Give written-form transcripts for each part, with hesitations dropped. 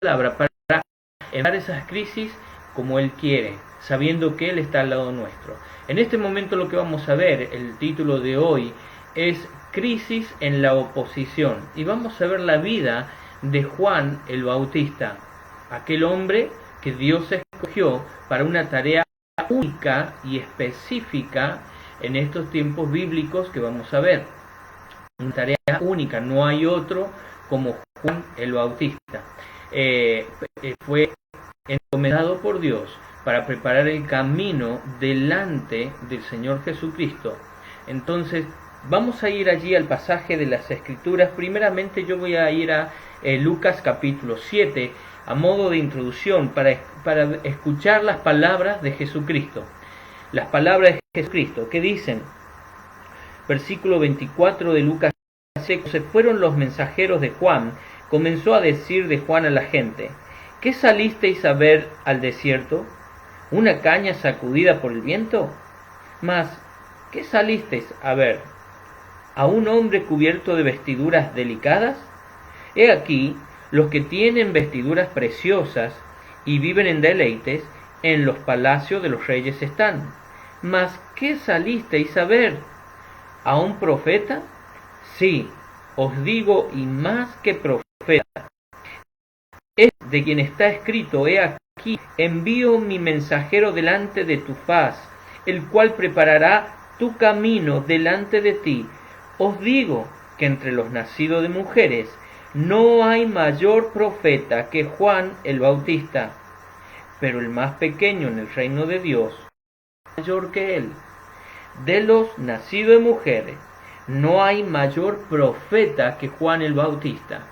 palabra para enfrentar esas crisis como Él quiere, sabiendo que Él está al lado nuestro. En este momento lo que vamos a ver, el título de hoy, es Crisis en la oposición. Y vamos a ver la vida de Juan el Bautista, aquel hombre que Dios escogió para una tarea única y específica en estos tiempos bíblicos que vamos a ver. Una tarea única, no hay otro como Juan el Bautista. Fue encomendado por Dios para preparar el camino delante del Señor Jesucristo. Entonces vamos a ir allí al pasaje de las Escrituras. Primeramente yo voy a ir a Lucas capítulo 7 a modo de introducción para escuchar las palabras de Jesucristo. Las palabras de Jesucristo que dicen, versículo 24 de Lucas 7, se fueron los mensajeros de Juan, comenzó a decir de Juan a la gente, ¿qué salisteis a ver al desierto? ¿Una caña sacudida por el viento? Mas, ¿qué salisteis a ver? ¿A un hombre cubierto de vestiduras delicadas? He aquí, los que tienen vestiduras preciosas y viven en deleites, en los palacios de los reyes están. Mas, ¿qué salisteis a ver? ¿A un profeta? Sí, os digo, y más que profeta. Es de quien está escrito, he aquí, envío mi mensajero delante de tu faz, el cual preparará tu camino delante de ti. Os digo que entre los nacidos de mujeres no hay mayor profeta que Juan el Bautista, pero el más pequeño en el reino de Dios es mayor que él. De los nacidos de mujeres no hay mayor profeta que Juan el Bautista,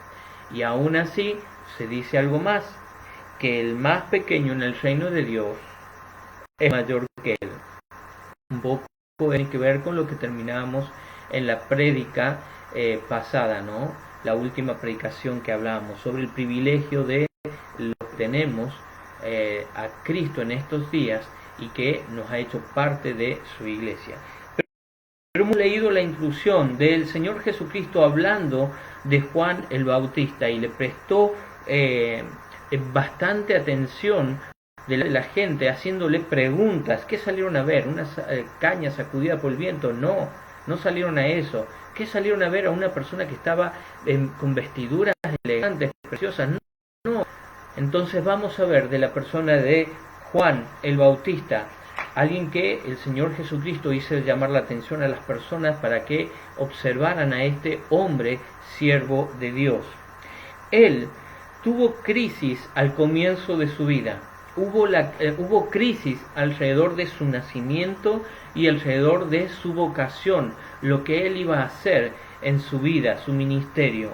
y aún así se dice algo más, que el más pequeño en el reino de Dios es mayor que él. Un poco tiene que ver con lo que terminamos en la prédica pasada, ¿no? La última predicación que hablamos sobre el privilegio de lo que tenemos a Cristo en estos días y que nos ha hecho parte de su iglesia. Pero hemos leído la inclusión del Señor Jesucristo hablando de Juan el Bautista y le prestó bastante atención de la gente, haciéndole preguntas. ¿Qué salieron a ver? ¿Una caña sacudida por el viento? No salieron a eso. ¿Qué salieron a ver? A una persona que estaba con vestiduras elegantes, preciosas. No. Entonces vamos a ver de la persona de Juan el Bautista, alguien que el Señor Jesucristo hizo llamar la atención a las personas para que observaran a este hombre siervo de Dios. Él tuvo crisis al comienzo de su vida. Hubo crisis alrededor de su nacimiento y alrededor de su vocación, lo que él iba a hacer en su vida, su ministerio.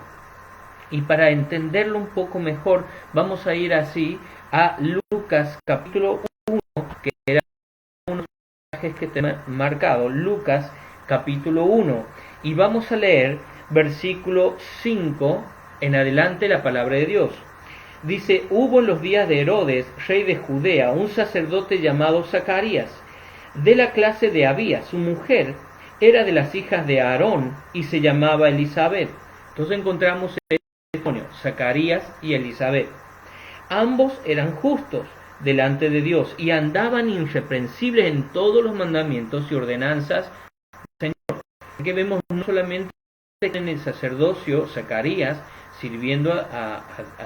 Y para entenderlo un poco mejor, vamos a ir así a Lucas capítulo 1, que era unos pasajes que te he marcado, Lucas capítulo 1, y vamos a leer versículo 5 en adelante la palabra de Dios. Dice, hubo en los días de Herodes, rey de Judea, un sacerdote llamado Zacarías, de la clase de Abías. Su mujer era de las hijas de Aarón y se llamaba Elisabet. Entonces encontramos el testimonio, Zacarías y Elisabet. Ambos eran justos delante de Dios y andaban irreprensibles en todos los mandamientos y ordenanzas del Señor. Que vemos no solamente en el sacerdocio Zacarías sirviendo a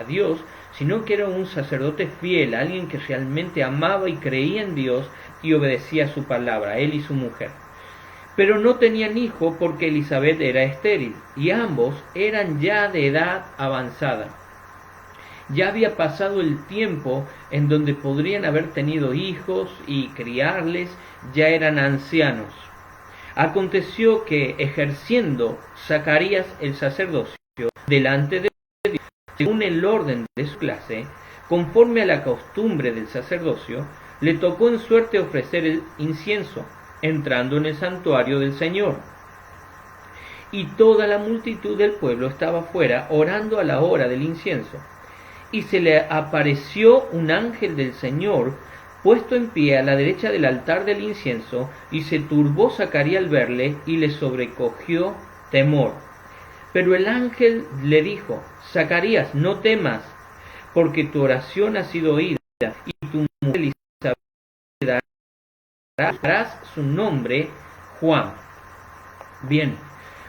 Dios, sino que era un sacerdote fiel, alguien que realmente amaba y creía en Dios y obedecía su palabra, él y su mujer. Pero no tenían hijo porque Elisabet era estéril y ambos eran ya de edad avanzada. Ya había pasado el tiempo en donde podrían haber tenido hijos y criarles, ya eran ancianos. Aconteció que, ejerciendo Zacarías el sacerdocio delante de Dios, según el orden de su clase, conforme a la costumbre del sacerdocio, le tocó en suerte ofrecer el incienso, entrando en el santuario del Señor. Y toda la multitud del pueblo estaba fuera, orando a la hora del incienso. Y se le apareció un ángel del Señor, puesto en pie a la derecha del altar del incienso, y se turbó Zacarías al verle, y le sobrecogió temor. Pero el ángel le dijo, Zacarías, no temas, porque tu oración ha sido oída, y tu mujer Elizabeth darás su nombre Juan. Bien,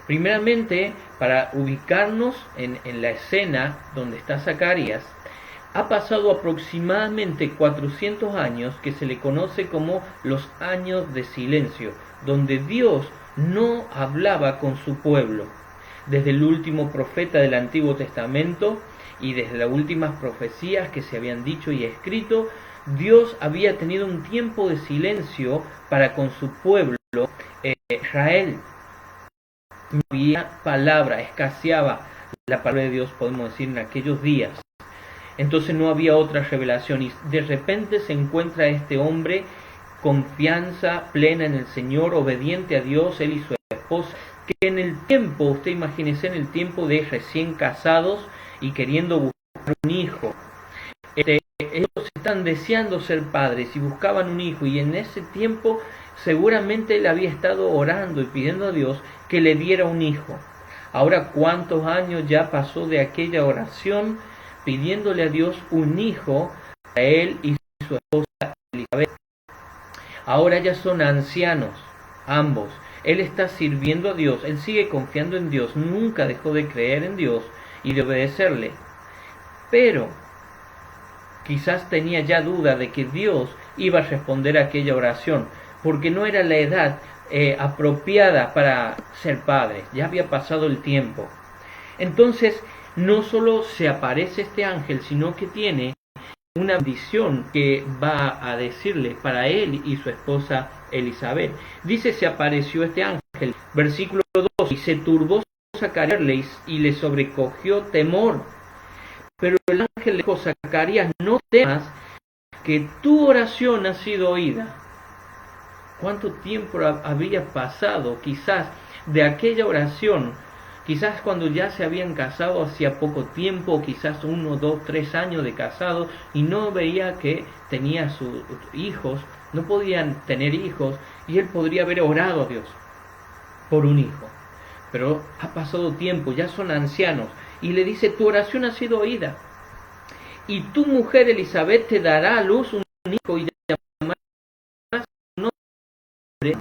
primeramente, para ubicarnos en la escena donde está Zacarías, ha pasado aproximadamente 400 años que se le conoce como los años de silencio, donde Dios no hablaba con su pueblo. Desde el último profeta del Antiguo Testamento y desde las últimas profecías que se habían dicho y escrito, Dios había tenido un tiempo de silencio para con su pueblo Israel. No había palabra, escaseaba la palabra de Dios, podemos decir, en aquellos días. Entonces no había otra revelación, y de repente se encuentra este hombre, confianza plena en el Señor, obediente a Dios, él y su esposa, que en el tiempo, usted imagínese, en el tiempo de recién casados y queriendo buscar un hijo, ellos están deseando ser padres y buscaban un hijo, y en ese tiempo seguramente él había estado orando y pidiendo a Dios que le diera un hijo. Ahora, ¿cuántos años ya pasó de aquella oración pidiéndole a Dios un hijo a él y su esposa Elizabeth? Ahora ya son ancianos, ambos. Él está sirviendo a Dios, él sigue confiando en Dios, nunca dejó de creer en Dios y de obedecerle. Pero quizás tenía ya duda de que Dios iba a responder a aquella oración, porque no era la edad apropiada para ser padres, ya había pasado el tiempo. Entonces, no solo se aparece este ángel, sino que tiene una bendición que va a decirle para él y su esposa Elizabeth. Dice, se apareció este ángel, versículo 2, y se turbó Zacarías y le sobrecogió temor. Pero el ángel le dijo, Zacarías, no temas, que tu oración ha sido oída. ¿Cuánto tiempo había pasado quizás de aquella oración? Quizás cuando ya se habían casado hacía poco tiempo, quizás 1, 2, 3 años de casado, y no veía que tenía sus hijos, no podían tener hijos, y él podría haber orado a Dios por un hijo. Pero ha pasado tiempo, ya son ancianos, y le dice, tu oración ha sido oída, y tu mujer Elizabeth te dará a luz un hijo, y llamarás su nombre,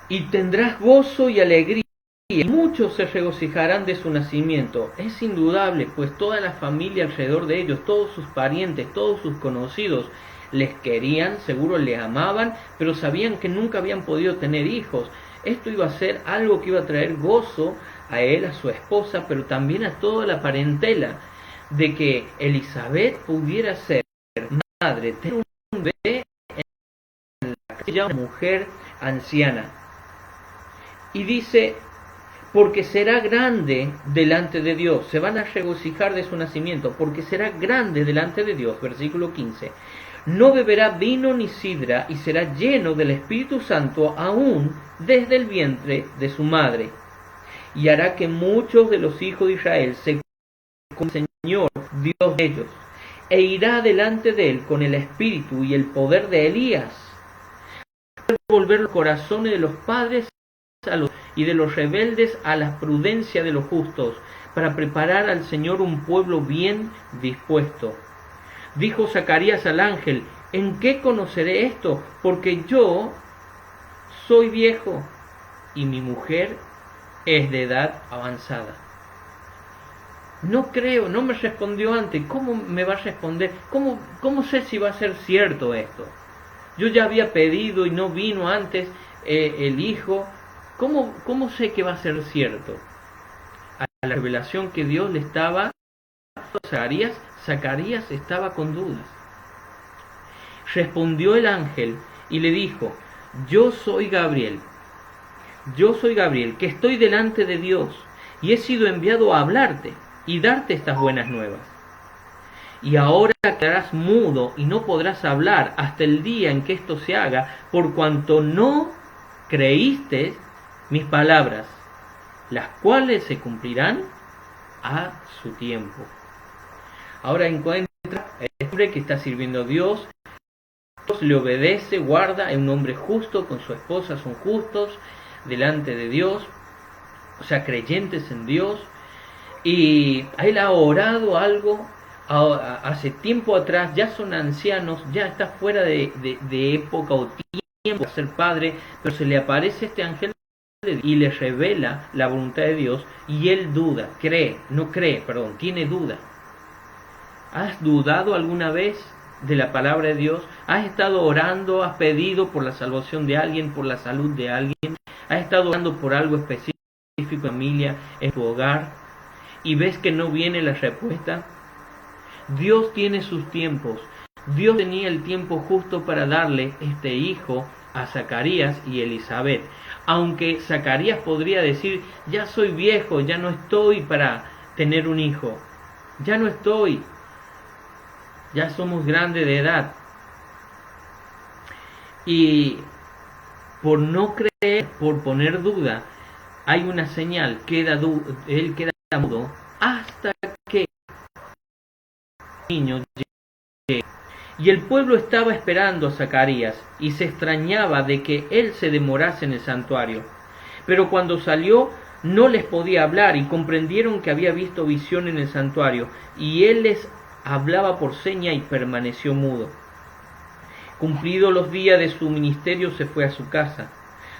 y tendrás gozo y alegría, y muchos se regocijarán de su nacimiento. Es indudable, pues toda la familia alrededor de ellos, todos sus parientes, todos sus conocidos, les querían, seguro les amaban, pero sabían que nunca habían podido tener hijos. Esto iba a ser algo que iba a traer gozo a él, a su esposa, pero también a toda la parentela, de que Elizabeth pudiera ser madre, tener un bebé en la casa, una mujer anciana. Y dice, porque será grande delante de Dios, se van a regocijar de su nacimiento, porque será grande delante de Dios, versículo 15, no beberá vino ni sidra, y será lleno del Espíritu Santo aún desde el vientre de su madre, y hará que muchos de los hijos de Israel se con el Señor, Dios de ellos, e irá delante de él con el espíritu y el poder de Elías, para volver los corazones de los padres y de los rebeldes a la prudencia de los justos, para preparar al Señor un pueblo bien dispuesto. Dijo Zacarías al ángel, ¿en qué conoceré esto? Porque yo soy viejo y mi mujer es de edad avanzada. No creo, no me respondió antes. ¿Cómo me va a responder? ¿Cómo sé si va a ser cierto esto? Yo ya había pedido y no vino antes el hijo. ¿Cómo sé que va a ser cierto? A la revelación que Dios le estaba a Zacarías estaba con dudas. Respondió el ángel y le dijo, yo soy Gabriel, que estoy delante de Dios, y he sido enviado a hablarte y darte estas buenas nuevas. Y ahora quedarás mudo y no podrás hablar hasta el día en que esto se haga, por cuanto no creíste mis palabras, las cuales se cumplirán a su tiempo. Ahora encuentra el hombre que está sirviendo a Dios, Dios le obedece, guarda, es un hombre justo, con su esposa son justos delante de Dios, o sea, creyentes en Dios, y él ha orado algo, hace tiempo atrás, ya son ancianos, ya está fuera de época o tiempo de ser padre, pero se le aparece este ángel y le revela la voluntad de Dios, y él duda, tiene duda. ¿Has dudado alguna vez de la palabra de Dios? ¿Has estado orando, has pedido por la salvación de alguien, por la salud de alguien? ¿Has estado orando por algo específico en tu familia, en tu hogar, y ves que no viene la respuesta? Dios tiene sus tiempos. Dios tenía el tiempo justo para darle este hijo a Zacarías y Elizabeth. Aunque Zacarías podría decir, ya soy viejo, ya no estoy para tener un hijo. Ya no estoy. Ya somos grandes de edad. Y por no creer, por poner duda, hay una señal, él queda mudo hasta que el niño llegue. Y el pueblo estaba esperando a Zacarías y se extrañaba de que él se demorase en el santuario. Pero cuando salió no les podía hablar y comprendieron que había visto visión en el santuario, y él les hablaba por seña y permaneció mudo. Cumplidos los días de su ministerio, se fue a su casa.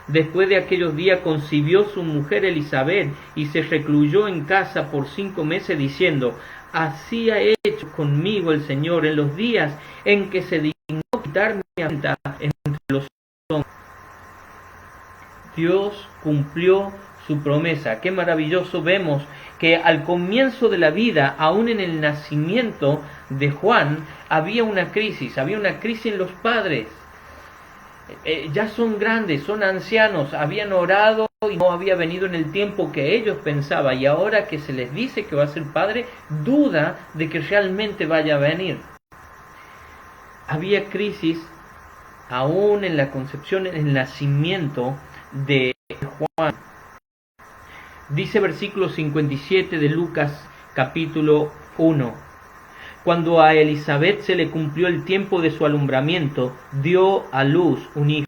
Después de aquellos días concibió su mujer Elizabeth y se recluyó en casa por 5 meses diciendo, así ha hecho conmigo el Señor en los días en que se dignó quitarme a venta entre los hombres. Dios cumplió su promesa. Qué maravilloso. Vemos que al comienzo de la vida, aún en el nacimiento de Juan, había una crisis en los padres. Ya son grandes, son ancianos, habían orado y no había venido en el tiempo que ellos pensaban, y ahora que se les dice que va a ser padre, duda de que realmente vaya a venir. Había crisis aún en la concepción, en el nacimiento de Juan. Dice versículo 57 de Lucas capítulo 1. Cuando a Elizabeth se le cumplió el tiempo de su alumbramiento, dio a luz un hijo.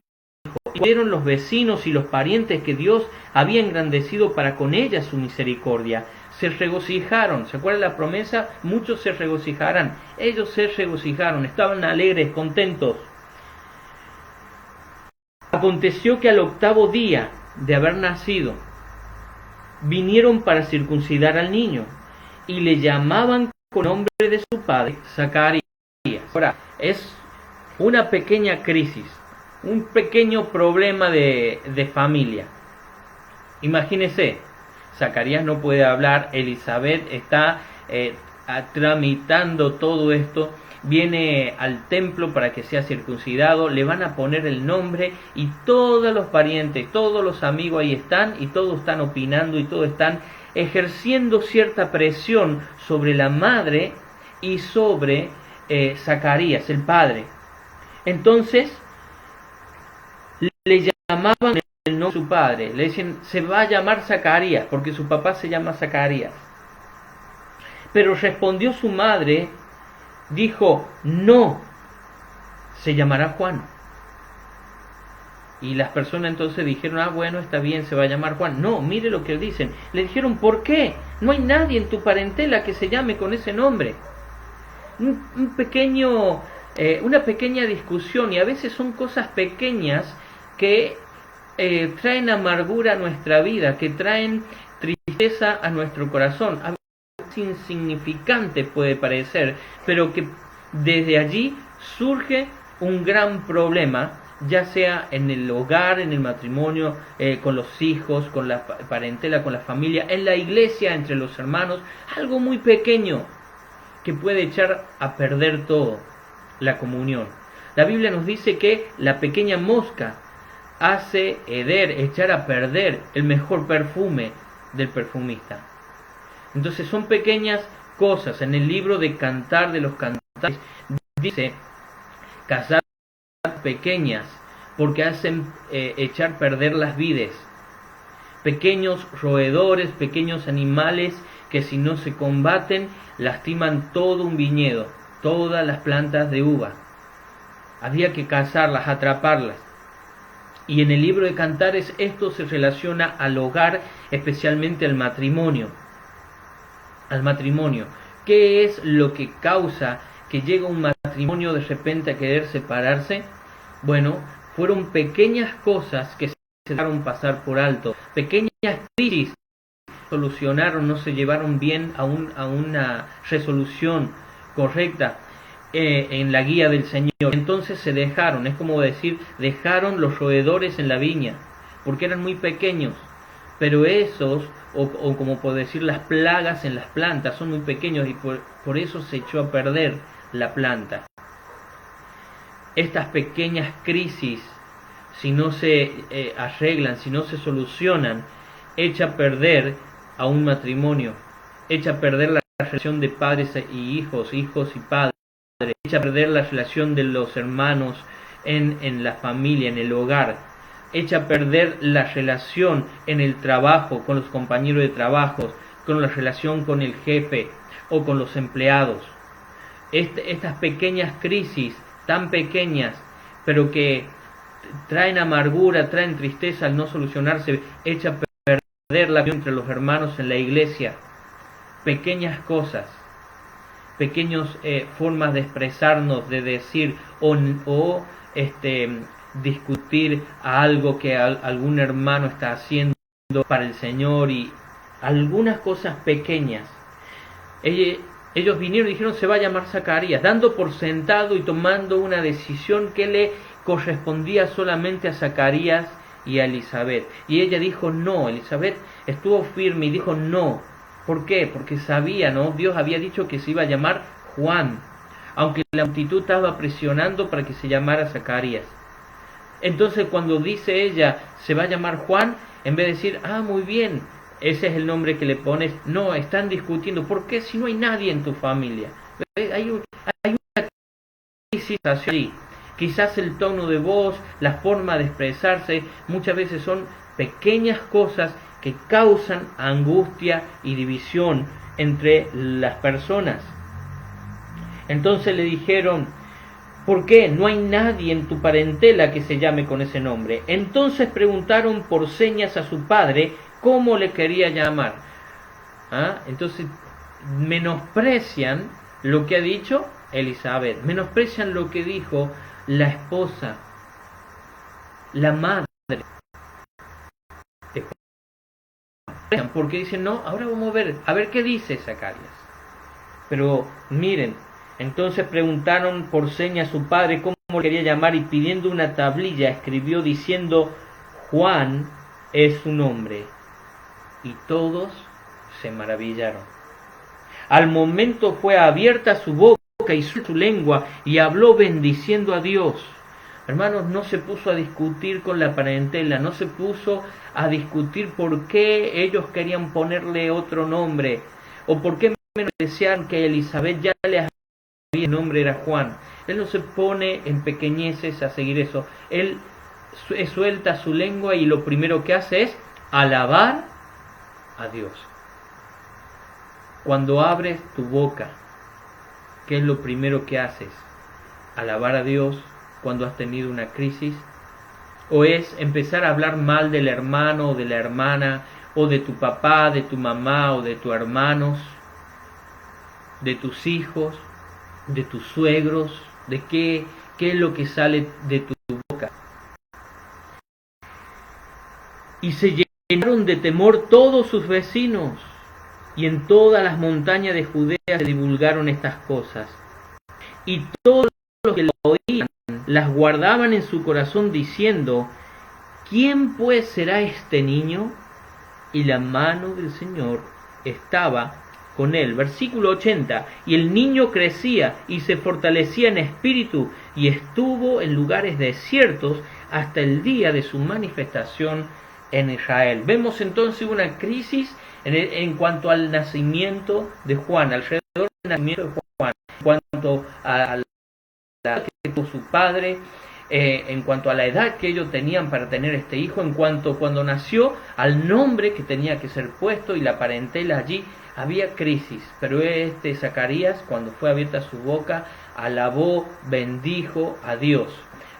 Y vieron los vecinos y los parientes que Dios había engrandecido para con ella su misericordia. Se regocijaron. ¿Se acuerdan la promesa? Muchos se regocijarán. Ellos se regocijaron, estaban alegres, contentos. Aconteció que al 8º día de haber nacido, vinieron para circuncidar al niño y le llamaban con nombre de su padre, Zacarías. Ahora, es una pequeña crisis, un pequeño problema de familia. Imagínese, Zacarías no puede hablar, Elizabeth está tramitando todo esto, viene al templo para que sea circuncidado, le van a poner el nombre y todos los parientes, todos los amigos ahí están y todos están opinando y todos están ejerciendo cierta presión sobre la madre y sobre Zacarías, el padre. Entonces le llamaban el nombre de su padre, le dicen se va a llamar Zacarías porque su papá se llama Zacarías. Pero respondió su madre, dijo, no, se llamará Juan. Y las personas entonces dijeron, bueno, está bien, se va a llamar Juan. No, mire lo que dicen. Le dijeron, ¿por qué? No hay nadie en tu parentela que se llame con ese nombre. Una pequeña discusión, y a veces son cosas pequeñas que traen amargura a nuestra vida, que traen tristeza a nuestro corazón. A veces insignificante puede parecer, pero que desde allí surge un gran problema, ya sea en el hogar, en el matrimonio, con los hijos, con la parentela, con la familia, en la iglesia, entre los hermanos, algo muy pequeño que puede echar a perder todo, la comunión. La Biblia nos dice que la pequeña mosca hace echar a perder el mejor perfume del perfumista. Entonces son pequeñas cosas. En el libro de Cantar de los Cantares dice, cazar pequeñas porque hacen echar perder las vides. Pequeños roedores, pequeños animales que si no se combaten lastiman todo un viñedo, todas las plantas de uva. Había que cazarlas, atraparlas. Y en el libro de Cantares esto se relaciona al hogar, especialmente al matrimonio. ¿Qué es lo que causa que llegue un matrimonio de repente a querer separarse? Bueno, fueron pequeñas cosas que se dejaron pasar por alto, pequeñas crisis solucionaron, no se llevaron bien a una resolución correcta en la guía del Señor. Entonces se dejaron, es como decir, dejaron los roedores en la viña, porque eran muy pequeños. Pero esos, o como puedo decir, las plagas en las plantas son muy pequeños y por eso se echó a perder la planta. Estas pequeñas crisis, si no se arreglan, si no se solucionan, echa a perder a un matrimonio, echa a perder la relación de padres y hijos, hijos y padres, echa a perder la relación de los hermanos en la familia, en el hogar, echa a perder la relación en el trabajo, con los compañeros de trabajo, con la relación con el jefe o con los empleados. Estas pequeñas crisis, tan pequeñas, pero que traen amargura, traen tristeza al no solucionarse, echa a perder la vida entre los hermanos en la iglesia. Pequeñas cosas, pequeñas formas de expresarnos, de decir o discutir a algo que algún hermano está haciendo para el Señor, y algunas cosas pequeñas. Ellos vinieron y dijeron: se va a llamar Zacarías, dando por sentado y tomando una decisión que le correspondía solamente a Zacarías y a Elizabeth. Y ella dijo no. Elizabeth estuvo firme y dijo no. ¿Por qué? Porque sabía, ¿no? Dios había dicho que se iba a llamar Juan, aunque la multitud estaba presionando para que se llamara Zacarías. Entonces cuando dice ella se va a llamar Juan, en vez de decir muy bien, ese es el nombre que le pones, no, están discutiendo. ¿Por qué si no hay nadie en tu familia? Hay una crisis así. Quizás el tono de voz, la forma de expresarse, muchas veces son pequeñas cosas que causan angustia y división entre las personas. Entonces le dijeron: ¿por qué? No hay nadie en tu parentela que se llame con ese nombre. Entonces preguntaron por señas a su padre cómo le quería llamar. Entonces menosprecian lo que ha dicho Elizabeth, menosprecian lo que dijo la esposa, la madre, porque dicen: no, ahora vamos a ver qué dice Zacarías. Pero miren, entonces preguntaron por señas a su padre cómo le quería llamar, y pidiendo una tablilla escribió diciendo: Juan es su nombre. Y todos se maravillaron. Al momento fue abierta su boca y su lengua, y habló bendiciendo a Dios. Hermanos, no se puso a discutir con la parentela, no se puso a discutir por qué ellos querían ponerle otro nombre, o por qué decían que Elizabeth ya le había, el nombre era Juan. Él no se pone en pequeñeces a seguir eso. Él suelta su lengua y lo primero que hace es alabar a Dios. Cuando abres tu boca, ¿qué es lo primero que haces? ¿Alabar a Dios cuando has tenido una crisis? ¿O es empezar a hablar mal del hermano o de la hermana, o de tu papá, de tu mamá o de tus hermanos, de tus hijos, de tus suegros? ¿De qué es lo que sale de tu boca? Y se llenaron de temor todos sus vecinos, y en todas las montañas de Judea se divulgaron estas cosas. Y todos los que lo oían las guardaban en su corazón, diciendo: ¿quién pues será este niño? Y la mano del Señor estaba con él. Versículo 80. Y el niño crecía y se fortalecía en espíritu, y estuvo en lugares desiertos hasta el día de su manifestación en Israel. Vemos entonces una crisis en cuanto al nacimiento de Juan, alrededor del nacimiento de Juan, en cuanto a la edad que tuvo su padre, en cuanto a la edad que ellos tenían para tener este hijo, en cuanto cuando nació, al nombre que tenía que ser puesto y la parentela allí. Había crisis, pero Zacarías, cuando fue abierta su boca, alabó, bendijo a Dios.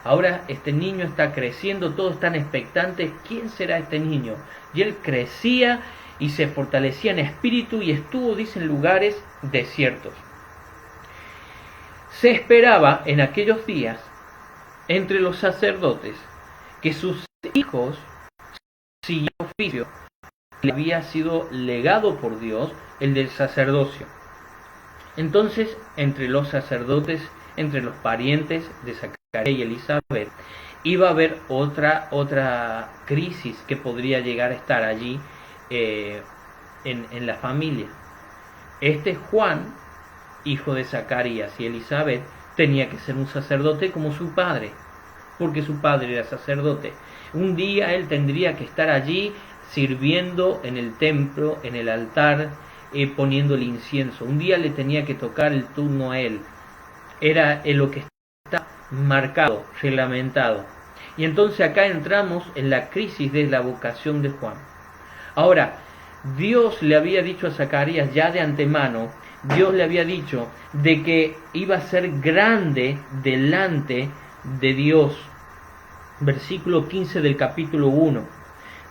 Ahora este niño está creciendo, todos están expectantes, ¿quién será este niño? Y él crecía y se fortalecía en espíritu y estuvo, dice, en lugares desiertos. Se esperaba en aquellos días entre los sacerdotes que sus hijos siguieran el oficio que le había sido legado por Dios, el del sacerdocio. Entonces, entre los sacerdotes, entre los parientes de Zacarías y Elizabeth, iba a haber otra crisis que podría llegar a estar allí en la familia. Juan, hijo de Zacarías y Elizabeth, tenía que ser un sacerdote como su padre, porque su padre era sacerdote. Un día él tendría que estar allí sirviendo en el templo, en el altar, poniendo el incienso. Un día le tenía que tocar el turno a él. Era lo que está marcado, reglamentado. Y entonces acá entramos en la crisis de la vocación de Juan. Ahora, Dios le había dicho a Zacarías ya de antemano, Dios le había dicho de que iba a ser grande delante de Dios. Versículo 15 del capítulo 1.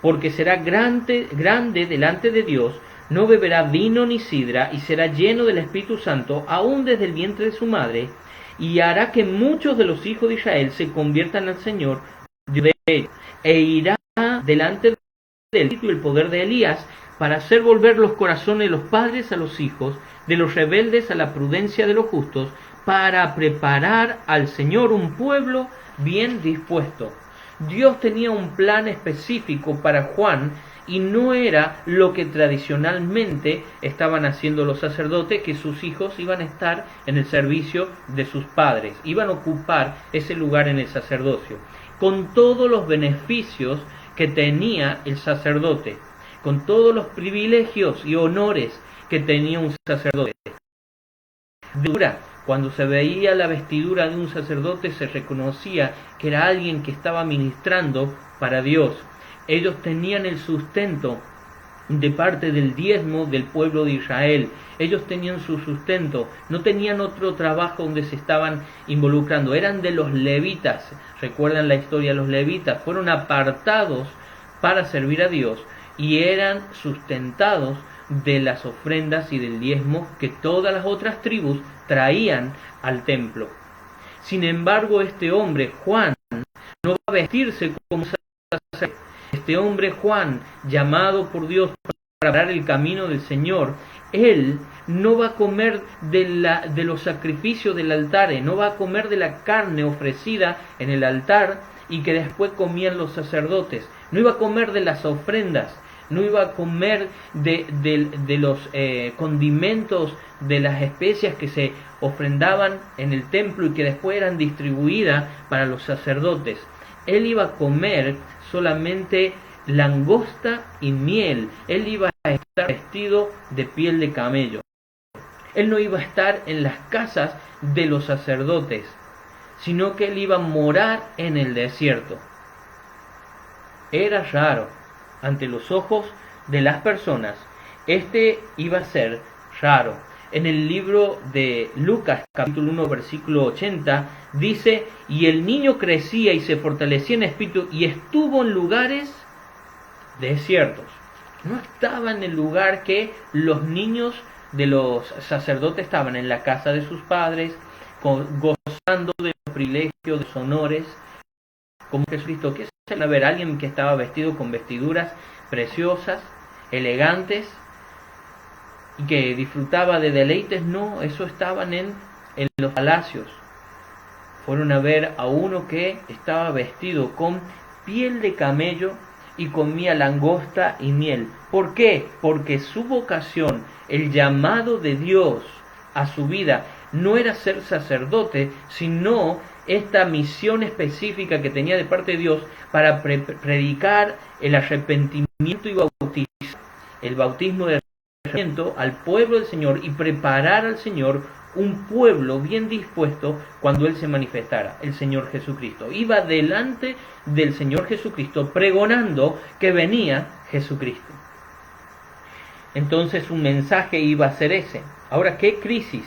Porque será grande delante de Dios, no beberá vino ni sidra, y será lleno del Espíritu Santo, aún desde el vientre de su madre, y hará que muchos de los hijos de Israel se conviertan al Señor, Dios de ellos, e irá delante del Espíritu y el poder de Elías, para hacer volver los corazones de los padres a los hijos, de los rebeldes a la prudencia de los justos, para preparar al Señor un pueblo bien dispuesto. Dios tenía un plan específico para Juan, y no era lo que tradicionalmente estaban haciendo los sacerdotes, que sus hijos iban a estar en el servicio de sus padres, iban a ocupar ese lugar en el sacerdocio, con todos los beneficios que tenía el sacerdote, con todos los privilegios y honores que tenía un sacerdote. Cuando se veía la vestidura de un sacerdote, se reconocía que era alguien que estaba ministrando para Dios. Ellos tenían el sustento de parte del diezmo del pueblo de Israel. Ellos tenían su sustento, no tenían otro trabajo donde se estaban involucrando. Eran de los levitas. Recuerdan la historia de los levitas. Fueron apartados para servir a Dios y eran sustentados de las ofrendas y del diezmo que todas las otras tribus traían al templo. Sin embargo, este hombre, Juan, no va a vestirse como sacerdote. Este hombre, Juan, llamado por Dios para preparar el camino del Señor, él no va a comer de los sacrificios del altar, no va a comer de la carne ofrecida en el altar y que después comían los sacerdotes. No iba a comer de las ofrendas, no iba a comer de los condimentos, de las especias que se ofrendaban en el templo y que después eran distribuidas para los sacerdotes. Él iba a comer solamente langosta y miel. Él iba a estar vestido de piel de camello. Él no iba a estar en las casas de los sacerdotes, sino que él iba a morar en el desierto. Era raro ante los ojos de las personas. Iba a ser raro. En el libro de Lucas, capítulo 1, versículo 80, dice: y el niño crecía y se fortalecía en espíritu y estuvo en lugares desiertos. No estaba en el lugar que los niños de los sacerdotes estaban, en la casa de sus padres, gozando de los privilegios, de los honores, como Jesucristo. ¿Qué es a ver? Alguien que estaba vestido con vestiduras preciosas, elegantes, y que disfrutaba de deleites. No, eso estaban en los palacios. Fueron a ver a uno que estaba vestido con piel de camello y comía langosta y miel. ¿Por qué? Porque su vocación, el llamado de Dios a su vida, no era ser sacerdote, sino esta misión específica que tenía de parte de Dios para predicar el arrepentimiento y bautizar, el bautismo de arrepentimiento al pueblo del Señor y preparar al Señor un pueblo bien dispuesto cuando Él se manifestara, el Señor Jesucristo. Iba delante del Señor Jesucristo pregonando que venía Jesucristo. Entonces un mensaje iba a ser ese. Ahora, ¿qué crisis?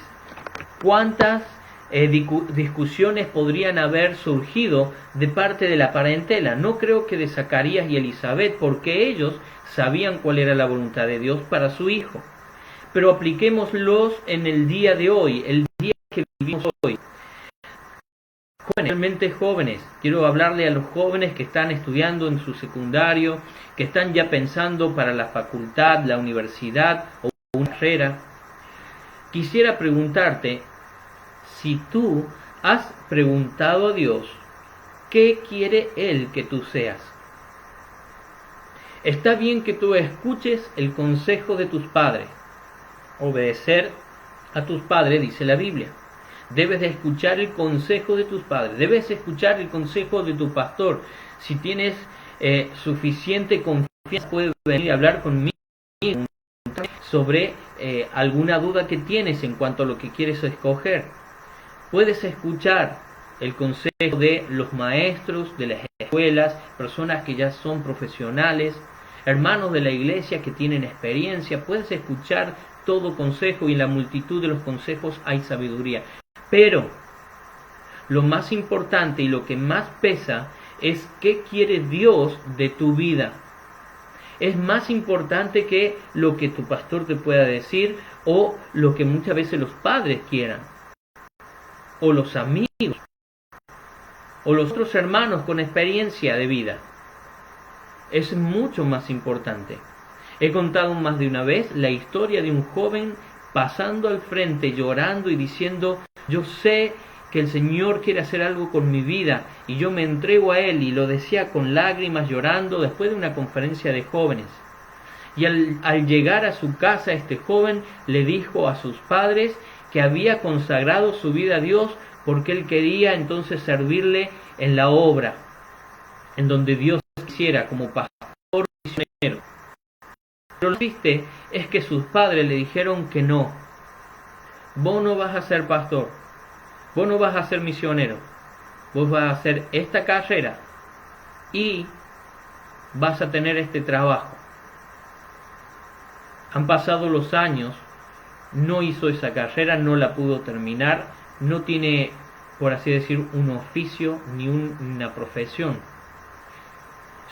¿Cuántas discusiones podrían haber surgido de parte de la parentela. No creo que de Zacarías y Elizabeth, porque ellos sabían cuál era la voluntad de Dios para su hijo. Pero apliquémoslos en el día de hoy, el día que vivimos hoy. Jóvenes, realmente jóvenes, quiero hablarle a los jóvenes que están estudiando en su secundario, que están ya pensando para la facultad, la universidad o una carrera. Quisiera preguntarte si tú has preguntado a Dios qué quiere Él que tú seas. Está bien que tú escuches el consejo de tus padres. Obedecer a tus padres, dice la Biblia. Debes de escuchar el consejo de tus padres. Debes escuchar el consejo de tu pastor. Si tienes suficiente confianza, puedes venir a hablar conmigo sobre alguna duda que tienes en cuanto a lo que quieres escoger. Puedes escuchar el consejo de los maestros de las escuelas, personas que ya son profesionales, hermanos de la iglesia que tienen experiencia. Puedes escuchar todo consejo, y en la multitud de los consejos hay sabiduría. Pero lo más importante y lo que más pesa es qué quiere Dios de tu vida. Es más importante que lo que tu pastor te pueda decir o lo que muchas veces los padres quieran, o los amigos, o los otros hermanos con experiencia de vida. Es mucho más importante. He contado más de una vez la historia de un joven pasando al frente, llorando y diciendo: yo sé que el Señor quiere hacer algo con mi vida y yo me entrego a Él, y lo decía con lágrimas, llorando, después de una conferencia de jóvenes. Y al llegar a su casa, este joven le dijo a sus padres que había consagrado su vida a Dios porque él quería entonces servirle en la obra, en donde Dios quisiera, como pastor misionero. Pero lo triste es que sus padres le dijeron que no. Vos no vas a ser pastor, vos no vas a ser misionero, vos vas a hacer esta carrera y vas a tener este trabajo. Han pasado los años, no hizo esa carrera, no la pudo terminar, no tiene, por así decir, un oficio ni una profesión.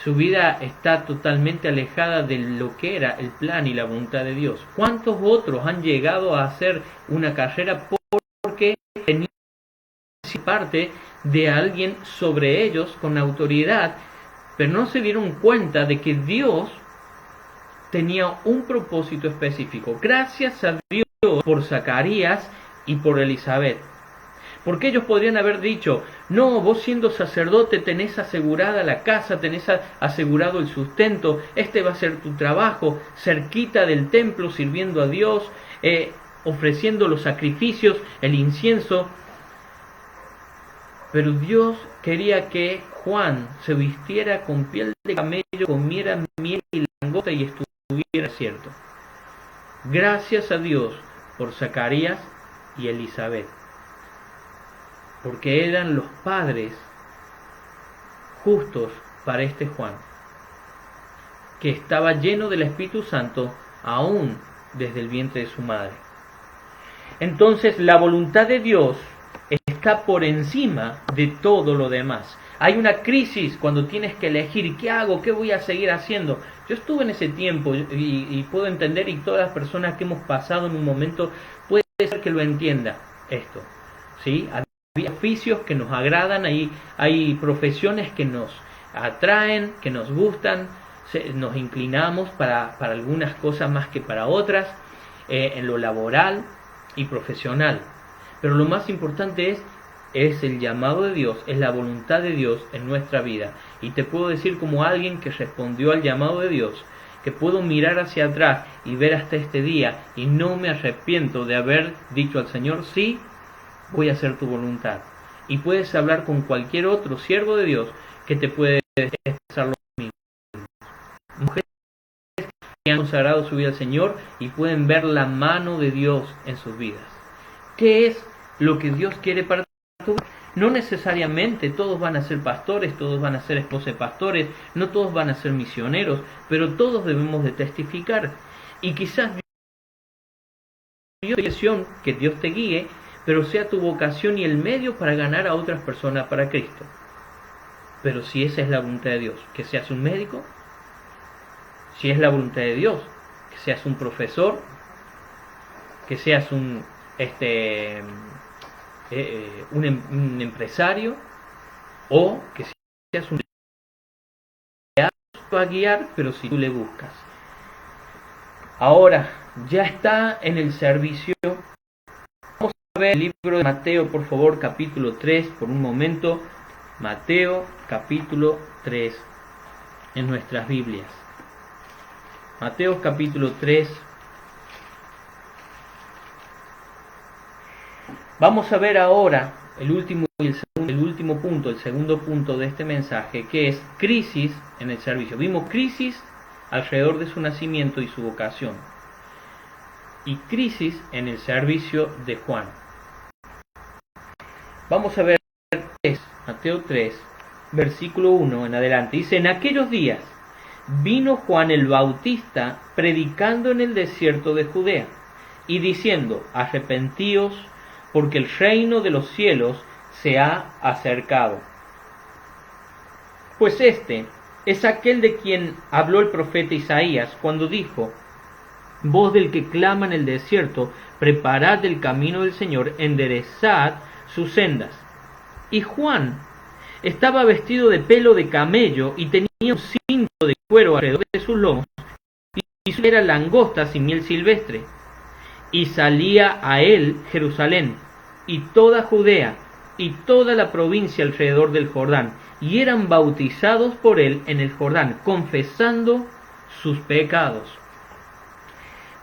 Su vida está totalmente alejada de lo que era el plan y la voluntad de Dios. ¿Cuántos otros han llegado a hacer una carrera porque tenían parte de alguien sobre ellos con autoridad, pero no se dieron cuenta de que Dios tenía un propósito específico? Gracias a Dios por Zacarías y por Elizabeth. Porque ellos podrían haber dicho: no, vos siendo sacerdote tenés asegurada la casa, tenés asegurado el sustento, este va a ser tu trabajo, cerquita del templo, sirviendo a Dios, ofreciendo los sacrificios, el incienso. Pero Dios quería que Juan se vistiera con piel de camello, comiera miel y langosta y estuviera cierto. Gracias a Dios por Zacarías y Elizabeth, porque eran los padres justos para este Juan, que estaba lleno del Espíritu Santo aún desde el vientre de su madre. Entonces la voluntad de Dios está por encima de todo lo demás. Hay una crisis cuando tienes que elegir: ¿qué hago? ¿Qué voy a seguir haciendo? Yo estuve en ese tiempo y puedo entender, y todas las personas que hemos pasado en un momento puede ser que lo entienda esto, ¿sí? Hay oficios que nos agradan, hay profesiones que nos atraen, que nos gustan, nos inclinamos para algunas cosas más que para otras, en lo laboral y profesional. Pero lo más importante es el llamado de Dios, es la voluntad de Dios en nuestra vida. Y te puedo decir, como alguien que respondió al llamado de Dios, que puedo mirar hacia atrás y ver hasta este día y no me arrepiento de haber dicho al Señor: sí, voy a hacer tu voluntad. Y puedes hablar con cualquier otro siervo de Dios que te puede expresar lo mismo. Mujeres que han consagrado su vida al Señor y pueden ver la mano de Dios en sus vidas. ¿Qué es lo que Dios quiere para tu vida? No necesariamente todos van a ser pastores, todos van a ser esposos de pastores, no todos van a ser misioneros, pero todos debemos de testificar. Y quizás que Dios te guíe, pero sea tu vocación y el medio para ganar a otras personas para Cristo. Pero si esa es la voluntad de Dios, que seas un médico, si es la voluntad de Dios, que seas un profesor, que seas un empresario, o que seas un va a guiar, pero si tú le buscas. Ahora, ya está en el servicio. Vamos a ver el libro de Mateo, por favor, capítulo 3, por un momento. Mateo, capítulo 3, en nuestras Biblias. Mateo, capítulo 3. Vamos a ver ahora el último punto, el segundo punto de este mensaje, que es crisis en el servicio. Vimos crisis alrededor de su nacimiento y su vocación, y crisis en el servicio de Juan. Vamos a ver Mateo 3, versículo 1 en adelante. Dice: en aquellos días vino Juan el Bautista predicando en el desierto de Judea y diciendo: arrepentíos, porque el reino de los cielos se ha acercado. Pues este es aquel de quien habló el profeta Isaías cuando dijo: voz del que clama en el desierto, preparad el camino del Señor, enderezad sus sendas. Y Juan estaba vestido de pelo de camello y tenía un cinto de cuero alrededor de sus lomos, y su era langostas y miel silvestre. Y salía a él Jerusalén y toda Judea y toda la provincia alrededor del Jordán, y eran bautizados por él en el Jordán, confesando sus pecados.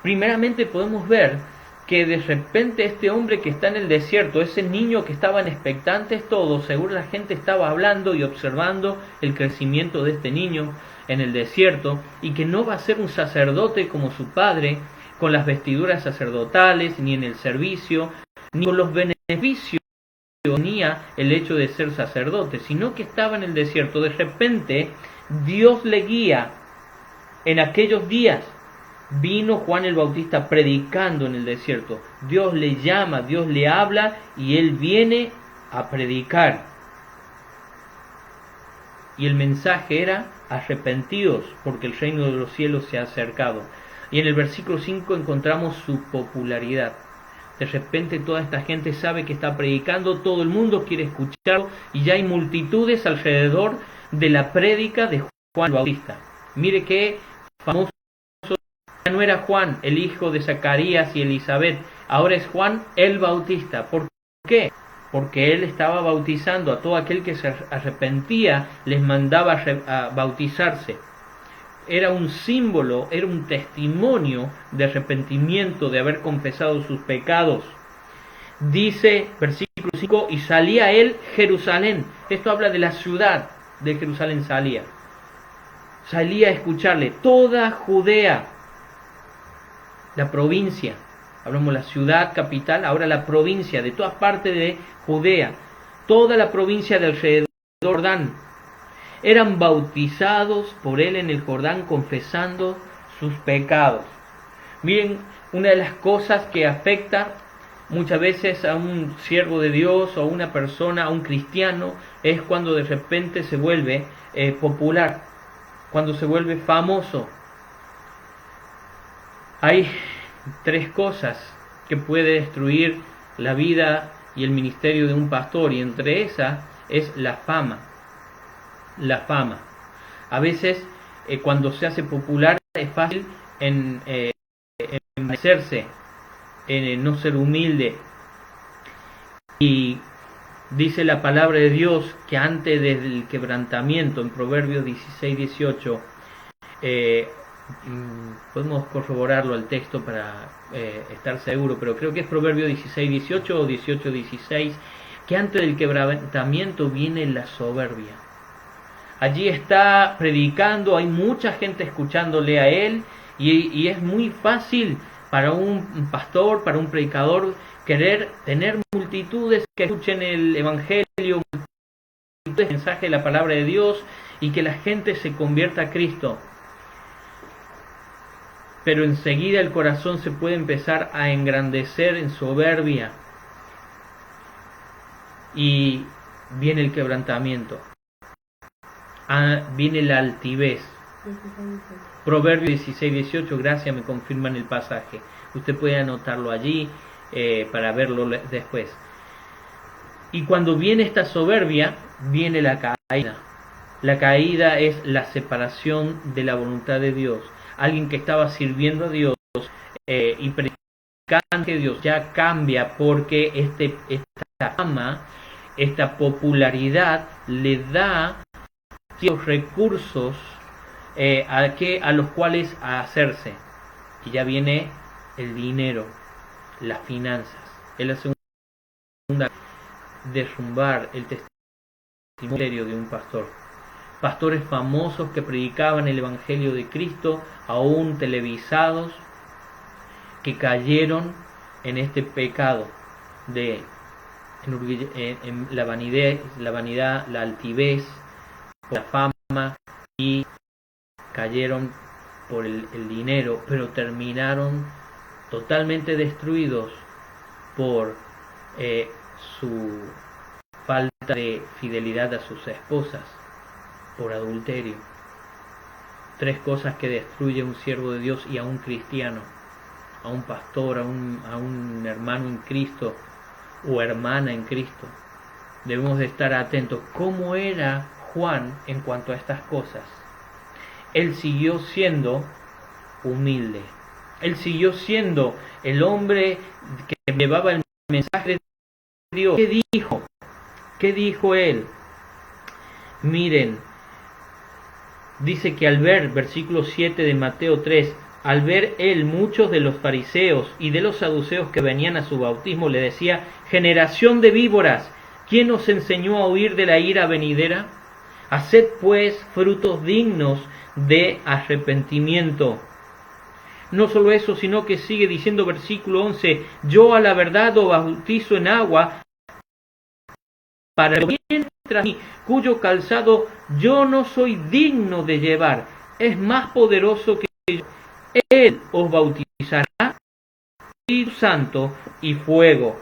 Primeramente podemos ver que de repente este hombre que está en el desierto, ese niño que estaban expectantes todos, seguro la gente estaba hablando y observando el crecimiento de este niño en el desierto, y que no va a ser un sacerdote como su padre, con las vestiduras sacerdotales, ni en el servicio, ni con los beneficios que tenía el hecho de ser sacerdote, sino que estaba en el desierto. De repente Dios le guía. En aquellos días vino Juan el Bautista predicando en el desierto. Dios le llama, Dios le habla, y él viene a predicar. Y el mensaje era: arrepentidos, porque el reino de los cielos se ha acercado. Y en el versículo 5 encontramos su popularidad. De repente toda esta gente sabe que está predicando, todo el mundo quiere escucharlo, y ya hay multitudes alrededor de la prédica de Juan el Bautista. Mire qué famoso. Ya no era Juan el hijo de Zacarías y Elizabeth, ahora es Juan el Bautista. ¿Por qué? Porque él estaba bautizando a todo aquel que se arrepentía, les mandaba a bautizarse. Era un símbolo, era un testimonio de arrepentimiento, de haber confesado sus pecados. Dice, versículo 5, y salía él Jerusalén. Esto habla de la ciudad de Jerusalén. Salía a escucharle. Toda Judea, la provincia, hablamos la ciudad capital, ahora la provincia, de todas partes de Judea, toda la provincia de alrededor del Jordán, eran bautizados por él en el Jordán, confesando sus pecados. Miren, una de las cosas que afecta muchas veces a un siervo de Dios o a una persona, a un cristiano, es cuando de repente se vuelve popular, cuando se vuelve famoso. Hay tres cosas que puede destruir la vida y el ministerio de un pastor, y entre esas es la fama. La fama. A veces cuando se hace popular es fácil envanecerse, en no ser humilde. Y dice la palabra de Dios que antes del quebrantamiento, en Proverbios 16-18, podemos corroborarlo al texto para estar seguro, pero creo que es Proverbios 16-18 o 18-16, que antes del quebrantamiento viene la soberbia. Allí está predicando, hay mucha gente escuchándole a él, y es muy fácil para un pastor, para un predicador, querer tener multitudes que escuchen el evangelio, multitudes de mensaje de la palabra de Dios, y que la gente se convierta a Cristo. Pero enseguida el corazón se puede empezar a engrandecer en soberbia, y viene el quebrantamiento, viene la altivez. Proverbios 16-18, gracias, me confirman el pasaje. Usted puede anotarlo allí para verlo después. Y cuando viene esta soberbia, viene la caída. La caída es la separación de la voluntad de Dios. Alguien que estaba sirviendo a Dios y predicando que Dios ya cambia porque esta fama, esta popularidad le da ciertos recursos a los cuales hacerse. Y ya viene el dinero, las finanzas. Es la segunda, derrumbar el testimonio de un pastor. Pastores famosos que predicaban el Evangelio de Cristo, aún televisados, que cayeron en este pecado de en la vanidad, la altivez, la fama, y cayeron por el dinero, pero terminaron totalmente destruidos por su falta de fidelidad a sus esposas, por adulterio. 3 cosas que destruye un siervo de Dios y a un cristiano, a un pastor, a un hermano en Cristo o hermana en Cristo. Debemos de estar atentos. ¿Cómo era Juan en cuanto a estas cosas? Él siguió siendo humilde. Él siguió siendo el hombre que llevaba el mensaje de Dios. ¿Qué dijo? ¿Qué dijo él? Miren, dice que al ver, versículo 7 de Mateo 3, al ver él muchos de los fariseos y de los saduceos que venían a su bautismo, le decía: generación de víboras, ¿quién os enseñó a huir de la ira venidera? Haced pues frutos dignos de arrepentimiento. No solo eso, sino que sigue diciendo versículo 11, yo a la verdad os bautizo en agua para que viene tras mí, cuyo calzado yo no soy digno de llevar, es más poderoso que yo. Él os bautizará Espíritu Santo y fuego.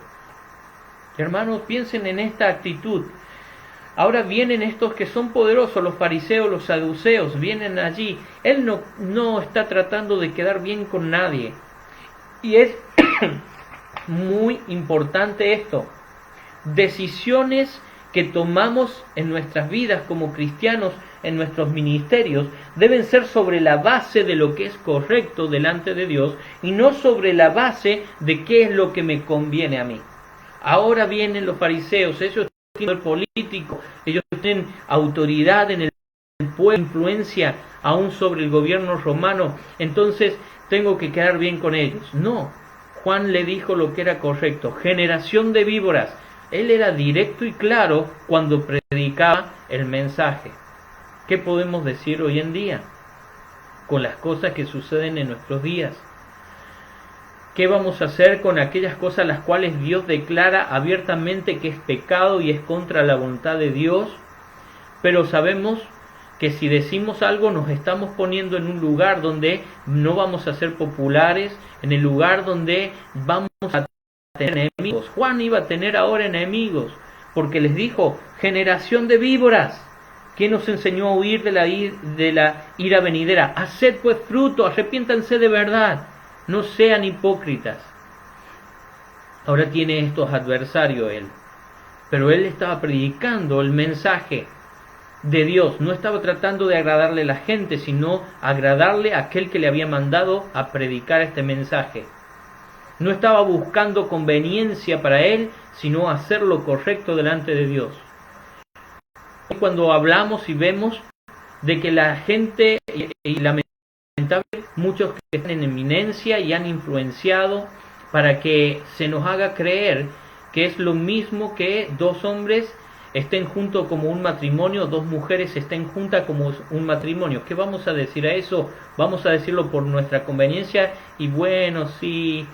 Hermanos, piensen en esta actitud. Ahora vienen estos que son poderosos, los fariseos, los saduceos, vienen allí. Él no está tratando de quedar bien con nadie. Y es muy importante esto. Decisiones que tomamos en nuestras vidas como cristianos, en nuestros ministerios, deben ser sobre la base de lo que es correcto delante de Dios y no sobre la base de qué es lo que me conviene a mí. Ahora vienen los fariseos, ellos tienen poder político, ellos tienen autoridad en el pueblo, influencia aún sobre el gobierno romano, entonces tengo que quedar bien con ellos. No, Juan le dijo lo que era correcto, generación de víboras. Él era directo y claro cuando predicaba el mensaje. ¿Qué podemos decir hoy en día con las cosas que suceden en nuestros días? ¿Qué vamos a hacer con aquellas cosas las cuales Dios declara abiertamente que es pecado y es contra la voluntad de Dios? Pero sabemos que si decimos algo nos estamos poniendo en un lugar donde no vamos a ser populares, en el lugar donde vamos a tener enemigos. Juan iba a tener ahora enemigos, porque les dijo, generación de víboras, ¿quién nos enseñó a huir de la ira venidera? Haced pues fruto, arrepiéntanse de verdad, no sean hipócritas. Ahora tiene estos adversarios él, pero él estaba predicando el mensaje de Dios, no estaba tratando de agradarle a la gente, sino agradarle a aquel que le había mandado a predicar este mensaje. No estaba buscando conveniencia para él, sino hacer lo correcto delante de Dios. Cuando hablamos y vemos de que la gente, y lamentablemente muchos que están en eminencia y han influenciado para que se nos haga creer que es lo mismo que 2 hombres estén juntos como un matrimonio, 2 mujeres estén juntas como un matrimonio. ¿Qué vamos a decir a eso? Vamos a decirlo por nuestra conveniencia y bueno, sí,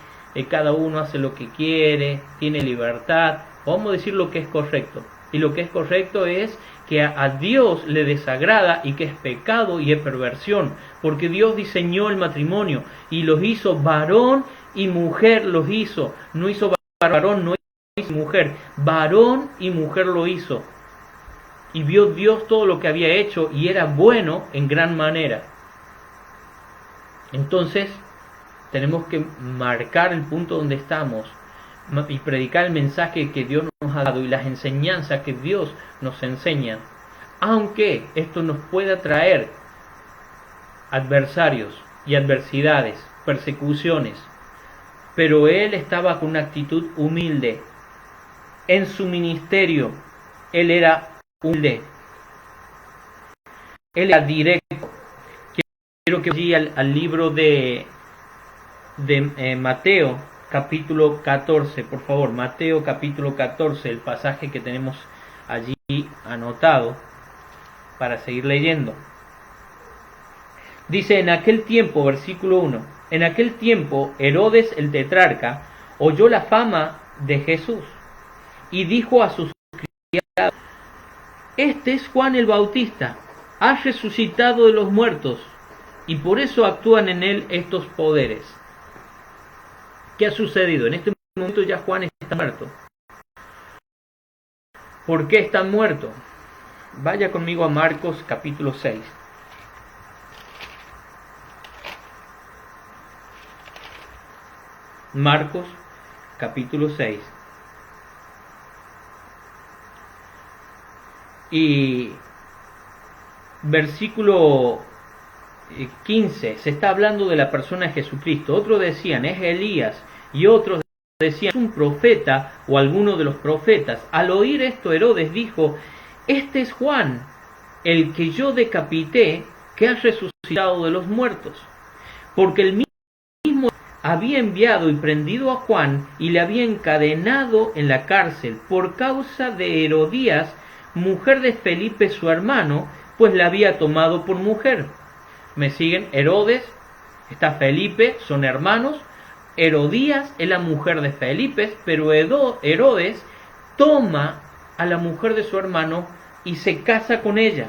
cada uno hace lo que quiere, tiene libertad. Vamos a decir lo que es correcto. Y lo que es correcto es que a Dios le desagrada y que es pecado y es perversión. Porque Dios diseñó el matrimonio y los hizo varón y mujer, los hizo. No hizo varón, no hizo mujer, varón y mujer lo hizo. Y vio Dios todo lo que había hecho y era bueno en gran manera. Entonces, tenemos que marcar el punto donde estamos y predicar el mensaje que Dios nos ha dado y las enseñanzas que Dios nos enseña. Aunque esto nos pueda traer adversarios y adversidades, persecuciones, pero él estaba con una actitud humilde. En su ministerio, él era humilde. Él era directo. Quiero que vaya al libro de Mateo, capítulo 14, por favor. Mateo, capítulo 14, el pasaje que tenemos allí anotado para seguir leyendo. Dice, en aquel tiempo, versículo 1, en aquel tiempo Herodes el tetrarca oyó la fama de Jesús y dijo a sus criados, este es Juan el Bautista, ha resucitado de los muertos y por eso actúan en él estos poderes. ¿Qué ha sucedido? En este momento ya Juan está muerto. ¿Por qué está muerto? Vaya conmigo a Marcos capítulo 6. Marcos capítulo 6. Y versículo 15, se está hablando de la persona de Jesucristo. Otros decían, es Elías, y otros decían, es un profeta o alguno de los profetas. Al oír esto, Herodes dijo, este es Juan, el que yo decapité, que ha resucitado de los muertos. Porque el mismo había enviado y prendido a Juan y le había encadenado en la cárcel por causa de Herodías, mujer de Felipe su hermano, pues la había tomado por mujer. ¿Me siguen? Herodes, está Felipe, son hermanos. Herodías es la mujer de Felipe, pero Herodes toma a la mujer de su hermano y se casa con ella.